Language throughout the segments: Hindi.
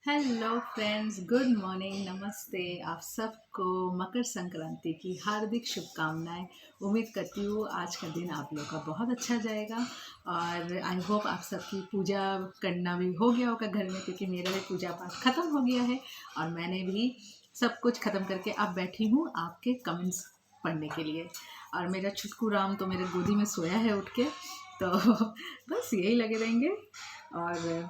हेलो फ्रेंड्स, गुड मॉर्निंग, नमस्ते। आप सबको मकर संक्रांति की हार्दिक शुभकामनाएं। उम्मीद करती हूँ आज का दिन आप लोग का बहुत अच्छा जाएगा और आई होप आप सबकी पूजा करना भी हो गया होगा घर में, क्योंकि मेरा भी पूजा पाठ ख़त्म हो गया है और मैंने भी सब कुछ ख़त्म करके अब बैठी हूँ आपके कमेंट्स पढ़ने के लिए। और मेरा छुटकू राम तो मेरे गोदी में सोया है उठ के, तो बस यही लगे रहेंगे। और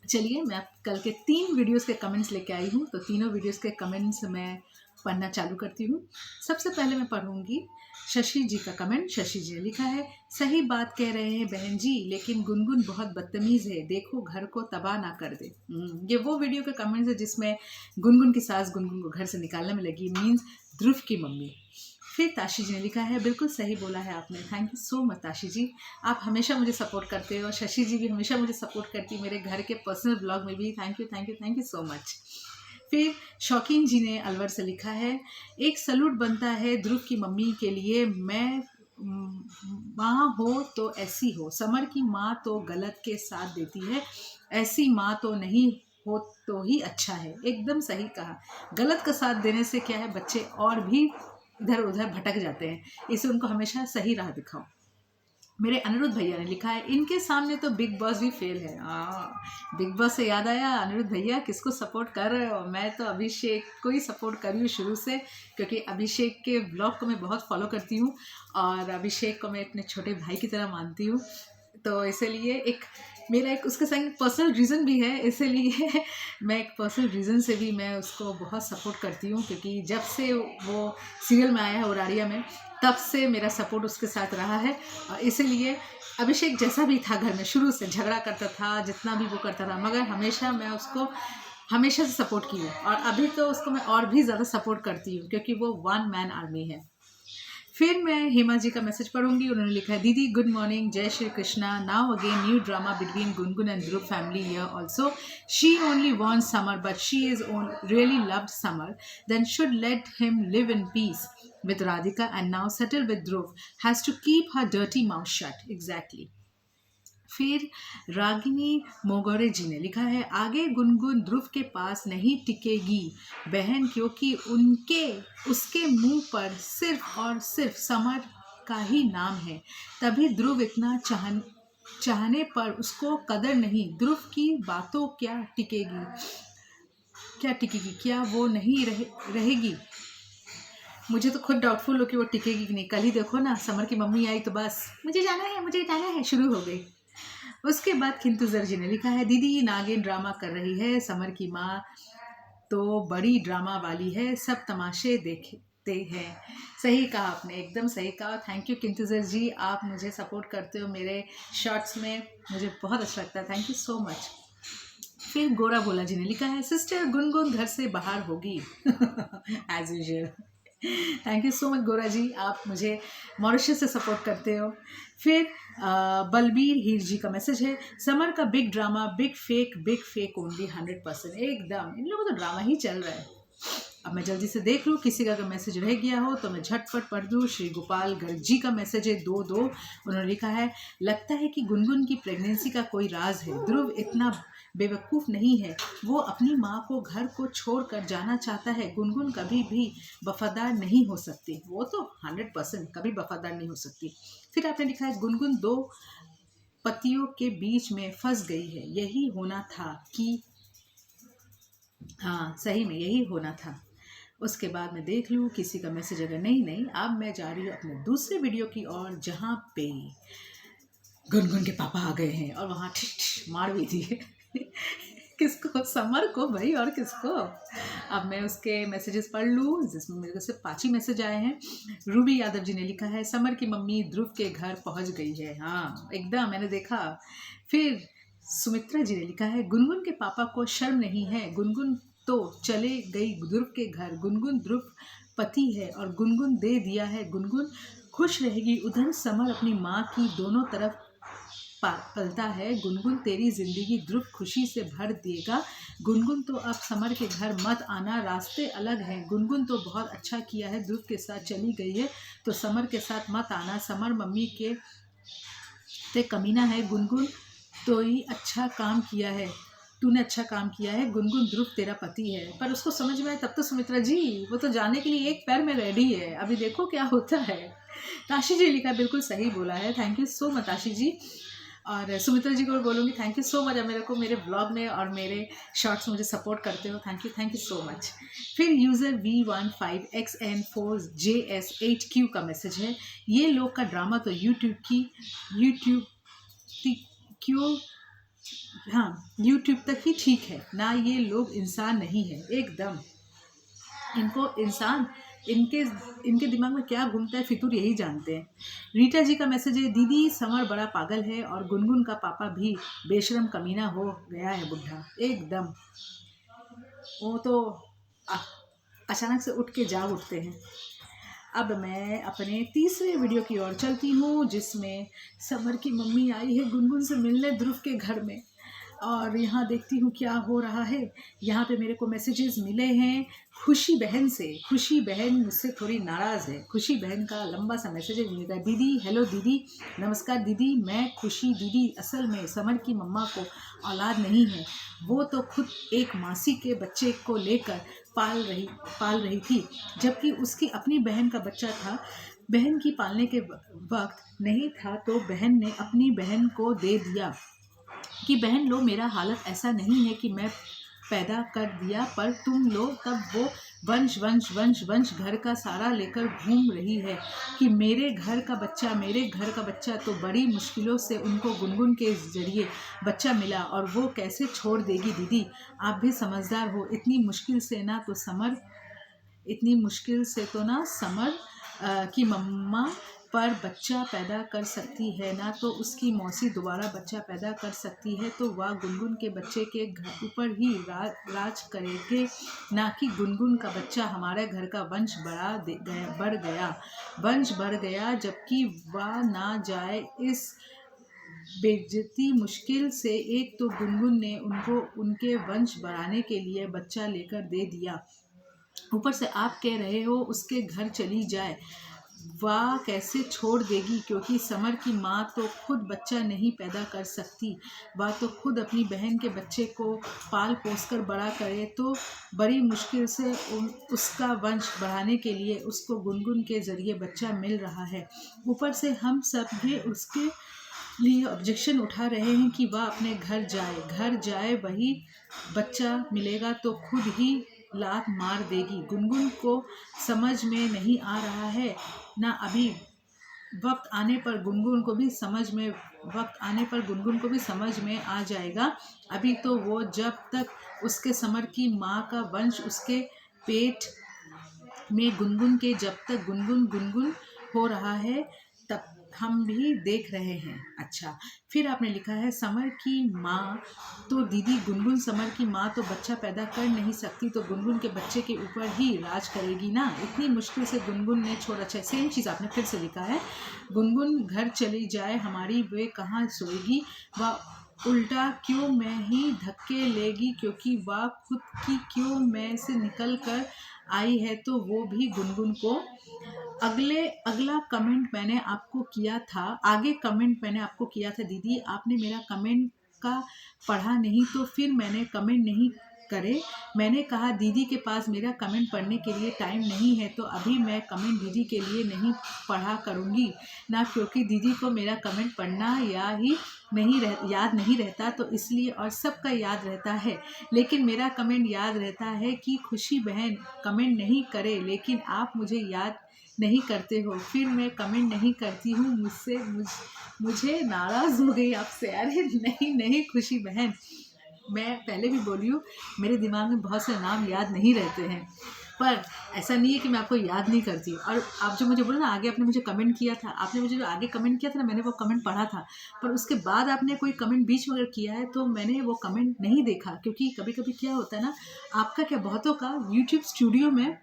चलिए, मैं कल के 3 वीडियोस के कमेंट्स लेके आई हूँ, तो तीनों वीडियोस के कमेंट्स मैं पढ़ना चालू करती हूँ। सबसे पहले मैं पढ़ूंगी शशि जी का कमेंट। शशि जी ने लिखा है, सही बात कह रहे हैं बहन जी, लेकिन गुनगुन बहुत बदतमीज़ है, देखो घर को तबाह ना कर दे। ये वो वीडियो का कमेंट्स है जिसमें गुनगुन की सास गुनगुन को घर से निकालने में लगी, मीन्स ध्रुव की मम्मी। फिर ताशी जी ने लिखा है, बिल्कुल सही बोला है आपने, thank you so much Tashi ji, आप हमेशा मुझे सपोर्ट करते हो। शशि जी भी हमेशा मुझे सपोर्ट करती है, मेरे घर के पर्सनल ब्लॉग में भी। Thank you thank you thank you so much. फिर शौकीन जी ने अलवर से लिखा है, एक सलूट बनता है ध्रुव की मम्मी के लिए, मैं माँ हो तो ऐसी हो, समर की माँ तो गलत के साथ देती है, ऐसी माँ तो नहीं हो तो ही अच्छा है। एकदम सही कहा, गलत का साथ देने से क्या है, बच्चे और भी इधर उधर भटक जाते हैं, इसे उनको हमेशा सही राह दिखाओ। मेरे अनिरुद्ध भैया ने लिखा है, इनके सामने तो बिग बॉस भी फेल है। बिग बॉस से याद आया, अनिरुद्ध भैया किसको सपोर्ट कर रहे हो? मैं तो अभिषेक को ही सपोर्ट कर रही हूँ शुरू से, क्योंकि अभिषेक के ब्लॉग को मैं बहुत फॉलो करती हूँ और अभिषेक को मैं अपने छोटे भाई की तरह मानती हूँ। तो इसलिए एक मेरा एक उसके संग पर्सनल रीज़न भी है, इसीलिए मैं एक पर्सनल रीज़न से भी मैं उसको बहुत सपोर्ट करती हूँ, क्योंकि जब से वो सीरियल में आया है उराड़िया में, तब से मेरा सपोर्ट उसके साथ रहा है। और इसीलिए अभिषेक जैसा भी था घर में, शुरू से झगड़ा करता था, जितना भी वो करता था, मगर हमेशा मैं उसको हमेशा से सपोर्ट की हूँ और अभी तो उसको मैं और भी ज़्यादा सपोर्ट करती हूँ, क्योंकि वो वन मैन आर्मी है। फिर मैं हेमा जी का मैसेज पढ़ूंगी। उन्होंने लिखा है, दीदी गुड मॉर्निंग, जय Shri Krishna, now again new drama between Gungun and Dhruv family here also, she only wants summer but she is really loved summer, then should let him live in peace with Radhika and now settle with Dhruv, has to keep her dirty mouth shut. Exactly. फिर रागिनी मोगरे जी ने लिखा है, आगे गुनगुन ध्रुव के पास नहीं टिकेगी बहन, क्योंकि उनके उसके मुंह पर सिर्फ और सिर्फ समर का ही नाम है, तभी ध्रुव इतना चाहने पर उसको कदर नहीं। ध्रुव की बातों क्या टिकेगी, क्या वो नहीं रहेगी? मुझे तो खुद डाउटफुल हो कि वो टिकेगी कि नहीं। कल ही देखो ना, समर की मम्मी आई तो बस मुझे जाना है शुरू हो गई। उसके बाद खिंतुजर जी ने लिखा है, दीदी नागिन ड्रामा कर रही है, समर की माँ तो बड़ी ड्रामा वाली है, सब तमाशे देखते हैं। सही कहा आपने, एकदम सही कहा। थैंक यू किंतुजर जी, आप मुझे सपोर्ट करते हो मेरे शॉर्ट्स में, मुझे बहुत अच्छा लगता है, थैंक यू सो मच। फिर गोरा भोला जी ने लिखा है, सिस्टर गुनगुन घर से बाहर होगी as usual. Thank you so much Gora ji, आप मुझे मॉरिशस से सपोर्ट करते हो। फिर बलबीर हीर जी का मैसेज है, समर का big drama, big fake only 100%। एकदम इन लोगों को तो ड्रामा ही चल रहा है। अब मैं जल्दी से देख लूँ, किसी का अगर मैसेज रह गया हो तो मैं झटपट पढ़ दूँ। श्री गोपाल गर्ग जी का मैसेज है 2-2। उन्होंने लिखा है, लगता है कि गुनगुन की प्रेगनेंसी का कोई राज है, ध्रुव इतना बेवकूफ़ नहीं है, वो अपनी माँ को घर को छोड़ कर जाना चाहता है। गुनगुन कभी भी वफादार नहीं हो सकती, वो तो 100% कभी वफादार नहीं हो सकती। फिर आपने लिखा है, गुनगुन दो पतियों के बीच में फंस गई है, यही होना था कि हाँ सही में यही होना था। उसके बाद मैं देख लूँ किसी का मैसेज, अगर नहीं, अब मैं जा रही हूँ अपने दूसरे वीडियो की ओर, जहाँ पे गुनगुन के पापा आ गए हैं और वहाँ ठिठ मार भी दी किसको? समर को भाई, और किसको? अब मैं उसके मैसेजेस पढ़ लूँ, जिसमें मेरे को सिर्फ 5 ही मैसेज आए हैं। रूबी यादव जी ने लिखा है, समर की मम्मी ध्रुव के घर पहुँच गई है। हाँ एकदम, मैंने देखा। फिर सुमित्रा जी ने लिखा है, गुनगुन के पापा को शर्म नहीं है, गुनगुन तो चले गई ध्रुव के घर, गुनगुन ध्रुव पति है और गुनगुन दे दिया है, गुनगुन खुश रहेगी, उधर समर अपनी माँ की दोनों तरफ पलता है, गुनगुन तेरी जिंदगी ध्रुव खुशी से भर देगा, गुनगुन तो अब समर के घर मत आना, रास्ते अलग हैं, गुनगुन तो बहुत अच्छा किया है, ध्रुव के साथ चली गई है तो समर के साथ मत आना, समर मम्मी के ते कमीना है, गुनगुन तो ही अच्छा काम किया है, तूने अच्छा काम किया है, गुनगुन ध्रुव तेरा पति है। पर उसको समझ में आए तब तो सुमित्रा जी वो तो जाने के लिए एक पैर में रेडी है, अभी देखो क्या होता है। ताशी जी लिखा, बिल्कुल सही बोला है, thank you so much Tashi ji. और सुमित्रा जी को भी बोलूँगी थैंक यू सो मच, मेरे को मेरे ब्लॉग में और मेरे शॉर्ट्स मुझे सपोर्ट करते हो, थैंक यू सो मच। फिर यूज़र V15XN4JS8Q का मैसेज है, ये लोग का ड्रामा तो यूट्यूब क्यों, हाँ यूट्यूब तक ही ठीक है ना, ये लोग इंसान नहीं है एकदम। इनको इंसान, इनके दिमाग में क्या घूमता है फितूर यही जानते हैं। रीटा जी का मैसेज है, दीदी समर बड़ा पागल है और गुनगुन का पापा भी बेशरम कमीना हो गया है बुढ़ा एकदम। वो तो अचानक से उठ के जाग उठते हैं। अब मैं अपने तीसरे वीडियो की ओर चलती हूँ, जिसमें समर की मम्मी आई है गुनगुन से मिलने ध्रुव के घर में, और यहाँ देखती हूँ क्या हो रहा है। यहाँ पे मेरे को मैसेजेस मिले हैं खुशी बहन से। खुशी बहन मुझसे थोड़ी नाराज़ है। खुशी बहन का लंबा सा मैसेज मिला, दीदी हेलो दीदी, नमस्कार दीदी, मैं खुशी दीदी। असल में समर की मम्मा को औलाद नहीं है, वो तो खुद एक मासी के बच्चे को लेकर पाल रही थी, जबकि उसकी अपनी बहन का बच्चा था। बहन की पालने के वक्त नहीं था तो बहन ने अपनी बहन को दे दिया कि बहन लो, मेरा हालत ऐसा नहीं है कि मैं पैदा कर दिया, पर तुम लोग तब वो वंश वंश वंश वंश घर का सारा लेकर घूम रही है कि मेरे घर का बच्चा। तो बड़ी मुश्किलों से उनको गुनगुन के जरिए बच्चा मिला, और वो कैसे छोड़ देगी दीदी, आप भी समझदार हो। इतनी मुश्किल से ना समर की मम्मा पर बच्चा पैदा कर सकती है, ना तो उसकी मौसी दोबारा बच्चा पैदा कर सकती है, तो वह गुनगुन के बच्चे के घर ऊपर ही राज करेंगे, ना कि गुनगुन का बच्चा। हमारे घर का वंश बढ़ गया, जबकि वह ना जाए इस बेइज्जती मुश्किल से। एक तो गुनगुन ने उनको उनके वंश बढ़ाने के लिए बच्चा लेकर दे दिया, ऊपर से आप कह रहे हो उसके घर चली जाए, वह कैसे छोड़ देगी, क्योंकि समर की माँ तो खुद बच्चा नहीं पैदा कर सकती, वह तो खुद अपनी बहन के बच्चे को पाल पोस कर बड़ा करे, तो बड़ी मुश्किल से उसका वंश बढ़ाने के लिए उसको गुनगुन के ज़रिए बच्चा मिल रहा है। ऊपर से हम सब भी उसके लिए ऑब्जेक्शन उठा रहे हैं कि वह अपने घर जाए, वही बच्चा मिलेगा तो खुद ही लात मार देगी। गुनगुन को समझ में नहीं आ रहा है ना, अभी वक्त आने पर गुनगुन को भी समझ में आ जाएगा। अभी तो वो जब तक उसके समर की माँ का वंश उसके पेट में जब तक गुनगुन हो रहा है तब हम भी देख रहे हैं। अच्छा, फिर आपने लिखा है समर की माँ तो दीदी गुनगुन समर की माँ तो बच्चा पैदा कर नहीं सकती, तो गुनगुन के बच्चे के ऊपर ही राज करेगी ना। इतनी मुश्किल से गुनगुन ने छोड़ा। अच्छा, सेम चीज़ आपने फिर से लिखा है, गुनगुन घर चली जाए हमारी, वे कहाँ सोएगी, वह उल्टा क्यों मैं ही धक्के लेगी, क्योंकि वह खुद की क्यों मैं से निकल कर आई है, तो वो भी गुनगुन को। अगला कमेंट मैंने आपको किया था दीदी, आपने मेरा कमेंट का पढ़ा नहीं, तो फिर मैंने कमेंट नहीं करे। मैंने कहा दीदी के पास मेरा कमेंट पढ़ने के लिए टाइम नहीं है, तो अभी मैं कमेंट दीदी के लिए नहीं पढ़ा करूँगी ना, क्योंकि दीदी को मेरा कमेंट पढ़ना याद नहीं रहता, तो इसलिए, और सबका याद रहता है, लेकिन मेरा कमेंट याद रहता है कि खुशी बहन कमेंट नहीं करे, लेकिन आप मुझे याद नहीं करते हो, फिर मैं कमेंट नहीं करती हूँ, मुझे नाराज़ हो गई आपसे। अरे नहीं खुशी बहन, मैं पहले भी बोली हूँ, मेरे दिमाग में बहुत से नाम याद नहीं रहते हैं, पर ऐसा नहीं है कि मैं आपको याद नहीं करती। और आप जो मुझे बोला ना, आगे आपने मुझे कमेंट किया था, आपने मुझे जो आगे कमेंट किया था ना, मैंने वो कमेंट पढ़ा था, पर उसके बाद आपने कोई कमेंट बीच में अगर किया है तो मैंने वो कमेंट नहीं देखा, क्योंकि कभी कभी क्या होता है ना, आपका क्या बहुतों का यूट्यूब स्टूडियो में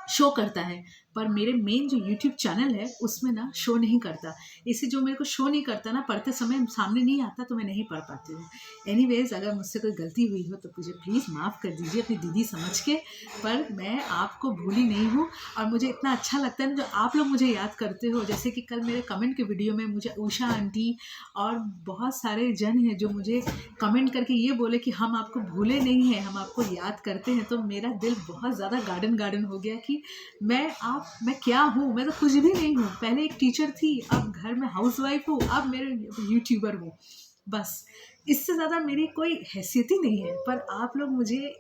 शो करता है, पर मेरे मेन जो यूट्यूब चैनल है उसमें ना शो नहीं करता। इसे जो मेरे को शो नहीं करता ना, पढ़ते समय सामने नहीं आता तो मैं नहीं पढ़ पाती हूँ। एनीवेज, अगर मुझसे कोई गलती हुई हो तो मुझे प्लीज़ माफ़ कर दीजिए अपनी दीदी समझ के, पर मैं आपको भूली नहीं हूँ। और मुझे इतना अच्छा लगता है ना जो आप लोग मुझे याद करते हो, जैसे कि कल मेरे कमेंट के वीडियो में मुझे उषा आंटी और बहुत सारे जन हैं जो मुझे कमेंट करके ये बोले कि हम आपको भूले नहीं हैं, हम आपको याद करते हैं। तो मेरा दिल बहुत ज़्यादा गार्डन हो गया कि मैं क्या हूँ, मैं तो कुछ भी नहीं हूँ। पहले एक टीचर थी, अब घर में हाउसवाइफ हूँ, अब मेरे यूट्यूबर हूँ। बस इससे ज़्यादा मेरी कोई हैसियत ही नहीं है। पर आप लोग मुझे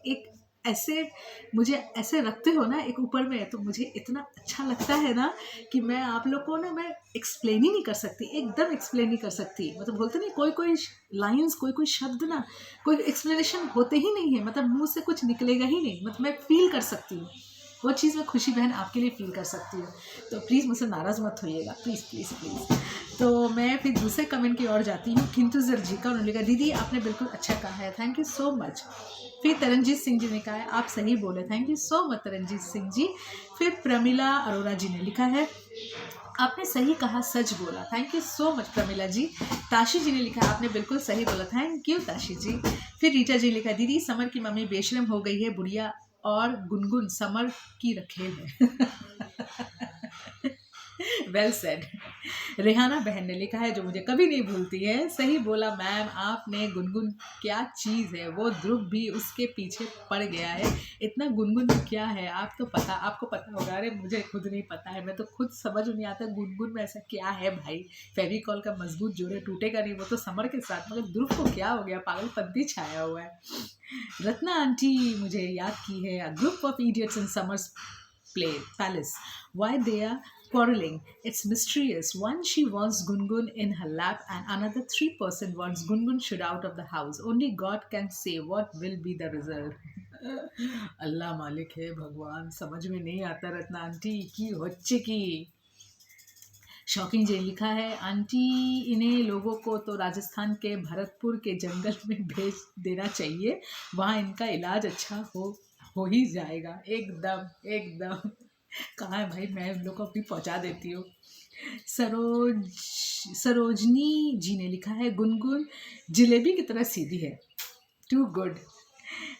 ऐसे रखते हो ना एक ऊपर में, तो मुझे इतना अच्छा लगता है ना कि मैं आप लोग को ना मैं एक्सप्लेन ही नहीं कर सकती, एकदम एक्सप्लेन नहीं कर सकती। मतलब बोलते नहीं, कोई लाइंस, कोई शब्द ना, कोई एक्सप्लेनेशन होते ही नहीं है, मतलब मुंह से कुछ निकलेगा ही नहीं। मतलब मैं फील कर सकती हूँ वो चीज़, मैं खुशी बहन आपके लिए फील कर सकती हूँ। तो प्लीज़ मुझसे नाराज़ मत होइएगा, प्लीज़ प्लीज़ प्लीज़। तो मैं फिर दूसरे कमेंट की ओर जाती हूँ। किंतु जर जी का, उन्होंने कहा दीदी आपने बिल्कुल अच्छा कहा है, थैंक यू सो मच। फिर तरनजीत सिंह जी ने कहा है आप सही बोले, thank you so much Taranjeet Singh ji. फिर प्रमिला अरोरा जी ने लिखा है आपने सही कहा, सच बोला, thank you so much Pramila ji. Tashi ji ने लिखा आपने बिल्कुल सही बोला, थैंक यू ताशी जी। फिर रीटा जी ने लिखा दीदी समर की मम्मी बेशरम हो गई है, बुढ़िया और गुनगुन समर की रखेल है। Well said. रेहाना बहन ने लिखा है जो मुझे कभी नहीं भूलती है, सही बोला मैम आपने, गुनगुन क्या चीज़ है, वो ध्रुव भी उसके पीछे पड़ गया है। इतना गुनगुन क्या है आपको पता होगा। अरे मुझे खुद नहीं पता है, मैं तो खुद समझ नहीं आता गुनगुन में ऐसा क्या है भाई। फेविकॉल का मजबूत जोड़े टूटेगा नहीं, वो तो समर के साथ, मगर ध्रुव को क्या हो गया, पागलपंती छाया हुआ है। रत्ना आंटी मुझे याद की है, a group of idiots in summers palace. Why they are quarreling? It's mysterious. One she wants Gungun in her lap, and another 3% wants Gungun should out of the house. Only God can say what will be the result. अल्लाह मालिक है, भगवान समझ में नहीं आता। रत्ना आंटी की होच्चे की शौकीन जी लिखा है आंटी इन्हें लोगों को तो राजस्थान के भरतपुर के जंगल में भेज देना चाहिए, वहाँ इनका इलाज अच्छा हो ही जाएगा। एकदम कहाँ है भाई, मैं उन लोग को भी पहुँचा देती हूँ। सरोजनी जी ने लिखा है गुनगुन जलेबी की तरह सीधी है, टू गुड।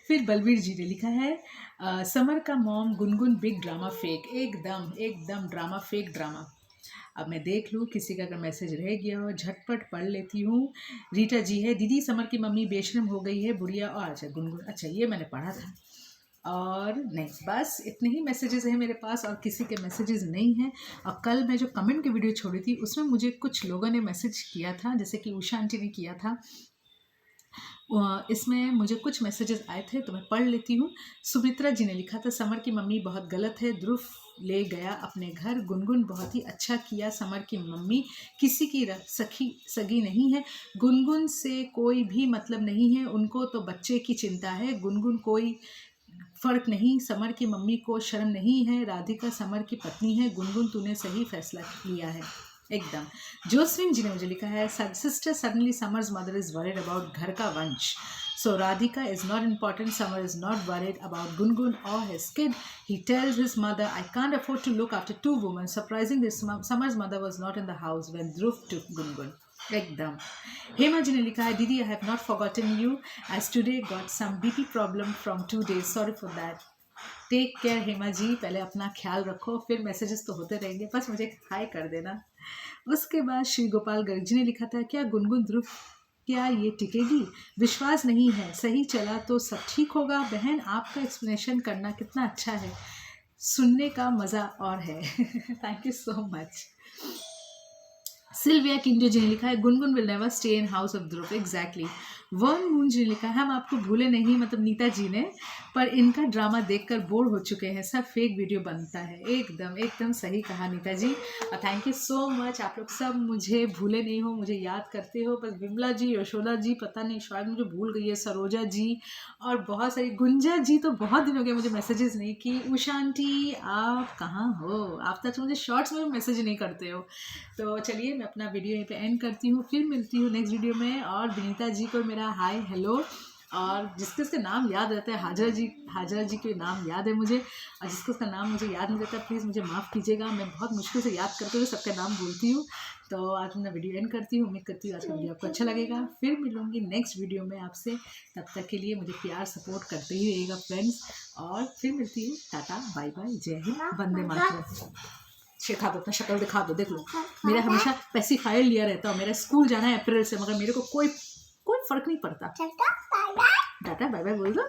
फिर बलवीर जी ने लिखा है समर का mom Gungun big drama fake, एकदम ड्रामा फेक ड्रामा। अब मैं देख लूँ किसी का अगर मैसेज रह गया हो, झटपट पढ़ लेती हूँ। रीटा जी है दीदी समर की मम्मी बेशरम हो गई है, बुढ़िया और अच्छा गुनगुन, अच्छा ये मैंने पढ़ा था। और नहीं, बस इतने ही मैसेजेस हैं मेरे पास और किसी के मैसेजेस नहीं हैं। और कल मैं जो कमेंट की वीडियो छोड़ी थी उसमें मुझे कुछ लोगों ने मैसेज किया था, जैसे कि उषा आंटी ने किया था। इसमें मुझे कुछ मैसेजेस आए थे तो मैं पढ़ लेती हूँ। सुमित्रा जी ने लिखा था समर की मम्मी बहुत गलत है, ध्रुव ले गया अपने घर, गुनगुन बहुत ही अच्छा किया, समर की मम्मी किसी की सगी नहीं है, गुनगुन से कोई भी मतलब नहीं है, उनको तो बच्चे की चिंता है, गुनगुन कोई फर्क नहीं, समर की मम्मी को शर्म नहीं है, राधिका समर की पत्नी है, गुनगुन तूने सही फैसला लिया है एकदम। जोस्विन जी ने मुझे लिखा है sister suddenly summers mother is worried about घर का वंश, so Radhika is not important, Samar is not worried about Gungun or his kid. He tells his mother I can't afford to look after two women. Surprisingly Samar's mother was not in the house when Dhruv took Gungun एकदम। हेमा जी ने लिखा है दीदी I have not forgotten you as today got some BP problem from 2 days, sorry for that, take care Hema ji, पहले अपना ख्याल रखो, फिर मैसेजेस तो होते रहेंगे, बस मुझे हाई कर देना। उसके बाद श्री गोपाल गर्ग जी ने लिखा था क्या गुनगुन ध्रुव क्या ये टिकेगी, विश्वास नहीं है, सही चला तो सब ठीक होगा। बहन आपका एक्सप्लेनेशन करना कितना अच्छा है, सुनने का मज़ा और है। Thank you so much. Silvia Kindo ji ने लिखा है Gungun will never stay in house of Dhruv, exactly. Vern Moon ji ने लिखा है हम आपको भूले नहीं, मतलब नीता जी ने, पर इनका ड्रामा देखकर बोर हो चुके हैं, सब फेक वीडियो बनता है। एकदम सही कहा नीता जी, और थैंक यू सो मच। आप लोग सब मुझे भूले नहीं हो, मुझे याद करते हो, बस विमला जी, यशोदा जी, पता नहीं शायद मुझे भूल गई है, सरोजा जी और बहुत सारी, गुंजा जी तो बहुत दिन हो गए मुझे मैसेजेस नहीं की। उषा आंटी आप कहाँ हो, आप तक मुझे शॉर्ट्स में मैसेज नहीं करते हो। तो चलिए मैं अपना वीडियो यहीं पे एंड करती हूँ, फिर मिलती हूँ नेक्स्ट वीडियो में। और विनीता जी को मेरा हाय हेलो, और जिसके उसके नाम याद रहता है, हाजरा जी के नाम याद है मुझे, और जिसको उसका नाम मुझे याद नहीं रहता प्लीज़ मुझे माफ़ कीजिएगा। मैं बहुत मुश्किल से याद करते हुए सबका नाम बोलती हूँ। तो आज मैं वीडियो एंड करती हूँ। उम्मीद करती हूँ आज का वीडियो आपको अच्छा लगेगा। फिर मिलूंगी नेक्स्ट वीडियो में आपसे। तब तक के लिए मुझे प्यार सपोर्ट करते ही रहिएगा फ्रेंड्स। और फिर मिलती हूँ। टाटा बाय बाय, जय हिंद, वंदे मातरम। दिखा दो, अपना शक्ल दिखा दो, देख लो। मेरा हमेशा पैसिफायर लिया रहता है। मेरा स्कूल जाना है अप्रैल से, मगर मेरे को कोई फर्क नहीं पड़ता। टाटा बाय बाय बोल दो।